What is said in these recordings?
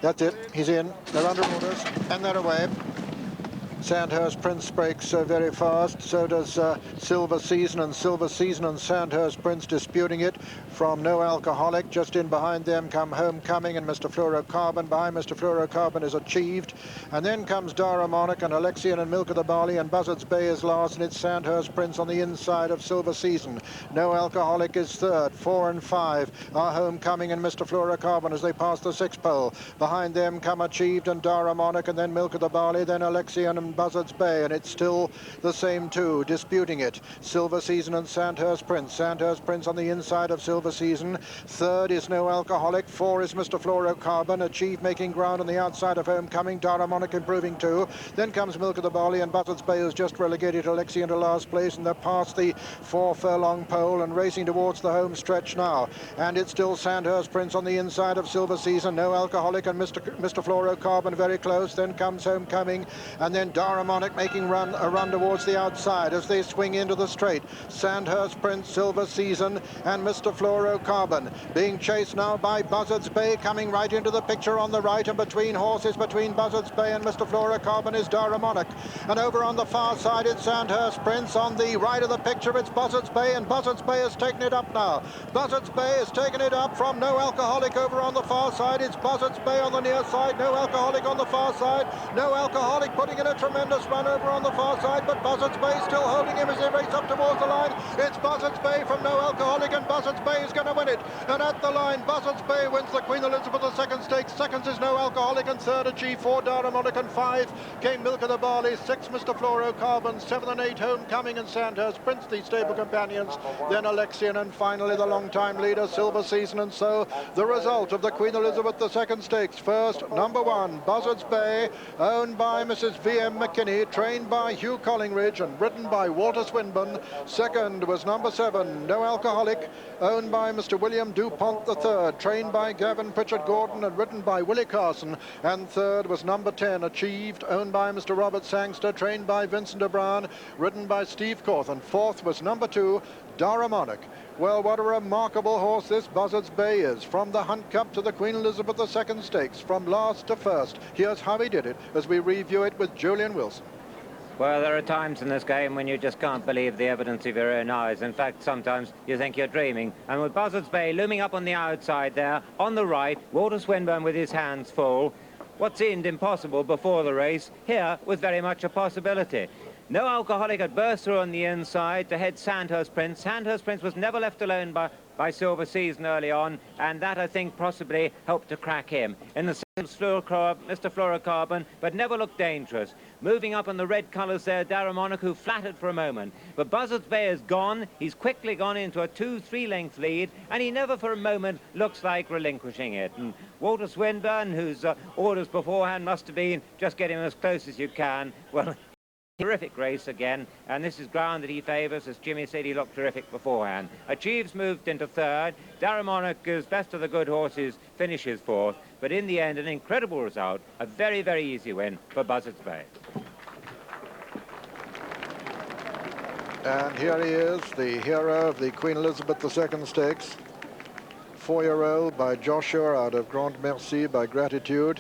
That's it. He's in. They're under orders, and they're away. Sandhurst Prince breaks very fast. So does Silver Season, and Silver Season and Sandhurst Prince disputing it from Noalcoholic. Just in behind them come Homecoming and Mr. Fluorocarbon. Behind Mr. Fluorocarbon is Achieved. And then comes Dara, Monarch and Alexian and Milk of the Barley, and Buzzards Bay is last, and it's Sandhurst Prince on the inside of Silver Season. Noalcoholic is third. 4 and 5 are Homecoming and Mr. Fluorocarbon as they pass the 6th pole. Behind them come Achieved and Dara, Monarch, and then Milk of the Barley, then Alexian and Buzzards Bay, and it's still the same two disputing it. Silver Season and Sandhurst Prince. Sandhurst Prince on the inside of Silver Season. Third is Noalcoholic. 4 is Mr. Fluorocarbon. Achieved making ground on the outside of Homecoming. Dara, Monarch improving too. Then comes Milk of the Barley, and Buzzards Bay has just relegated Alexi into last place, and they're past the 4 furlong pole and racing towards the home stretch now. And it's still Sandhurst Prince on the inside of Silver Season. Noalcoholic and Mr. Fluorocarbon very close. Then comes Homecoming, and then Dara, Monarch making a run towards the outside as they swing into the straight. Sandhurst Prince, Silver Season, and Mr. Fluorocarbon being chased now by Buzzards Bay, coming right into the picture on the right, and between horses between Buzzards Bay and Mr. Fluorocarbon is Dara, Monarch. And over on the far side it's Sandhurst Prince. On the right of the picture it's Buzzards Bay, and Buzzards Bay has taken it up now. Buzzards Bay has taken it up from Noalcoholic over on the far side. It's Buzzards Bay on the near side, Noalcoholic on the far side. Noalcoholic putting in a tremendous run over on the far side, but Buzzards Bay still holding him as they race up towards the line. It's Buzzards Bay from Noalcoholic, and Buzzards Bay is going to win it. And at the line, Buzzards Bay wins the Queen Elizabeth II stakes. Seconds is Noalcoholic, and third Achieve. 4 Dara, Monarch, and 5 came Milk of the Barley. 6 Mr. Fluorocarbon, 7 and 8 Homecoming and Sandhurst Prince, the stable companions. Then Alexian, and finally the long-time leader Silver Season. And so the result of the Queen Elizabeth II stakes. First, number 1, Buzzards Bay, owned by Mrs. V.M. McKinney, trained by Hugh Collingridge and ridden by Walter Swinburne. Second was number 7, Noalcoholic, owned by Mr. William Dupont III, trained by Gavin Pritchard Gordon and ridden by Willie Carson. And third was number 10, Achieved, owned by Mr. Robert Sangster, trained by Vincent O'Brien, ridden by Steve Corth. And fourth was number 2, Dara, Monarch. Well, what a remarkable horse this Buzzards Bay is. From the Hunt Cup to the Queen Elizabeth II stakes, from last to first. Here's how he did it as we review it with Julian Wilson. Well, there are times in this game when you just can't believe the evidence of your own eyes. In fact, sometimes you think you're dreaming. And with Buzzards Bay looming up on the outside there, on the right, Walter Swinburne with his hands full. What seemed impossible before the race, here was very much a possibility. Noalcoholic had burst through on the inside to head Sandhurst Prince. Sandhurst Prince was never left alone by Silver Season early on, and that, I think, possibly helped to crack him. In the second, Mr. Fluorocarbon, but never looked dangerous. Moving up in the red colours there, Dara, Monarch, who flattered for a moment. But Buzzards Bay is gone. He's quickly gone into a 2-3 length lead, and he never for a moment looks like relinquishing it. And Walter Swinburne, whose orders beforehand must have been just get him as close as you can, well, terrific race again, and this is ground that he favours. As Jimmy said, he looked terrific beforehand. Achieves moved into third. Dara, Monarch, as best of the good horses, finishes fourth. But in the end, an incredible result. A very, very easy win for Buzzards Bay. And here he is, the hero of the Queen Elizabeth II stakes. 4-year-old by Joshua out of Grande Merci by Gratitude.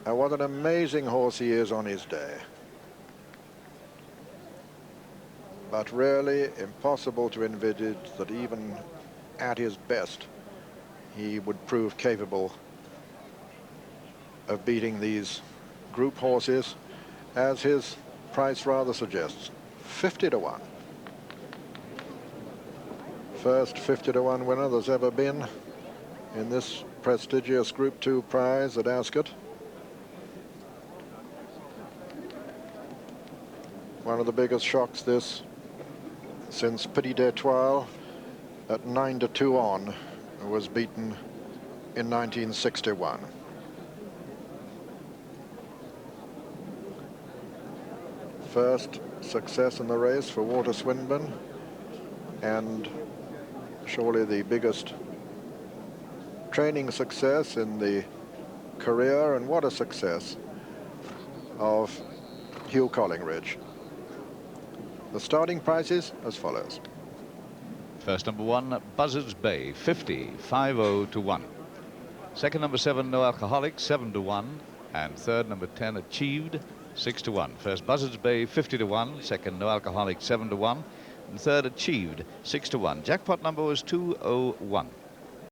And what an amazing horse he is on his day. But really impossible to envisage that even at his best he would prove capable of beating these group horses, as his price rather suggests. 50 to 1. First 50 to 1 winner there's ever been in this prestigious Group 2 prize at Ascot. One of the biggest shocks this since Petit d'Etoile at 9 to 2 on was beaten in 1961. First success in the race for Walter Swinburne, and surely the biggest training success in the career, and what a success of Hugh Collingridge. The starting prices as follows. First, number 1, Buzzards Bay, 50, 5-0 to 1. Second, number 7, Noalcoholic, 7 to 1. And third, number 10, Achieved, 6 to 1. First, Buzzards Bay, 50 to 1. Second, Noalcoholic, 7 to 1. And third, Achieved, 6 to 1. Jackpot number was 201.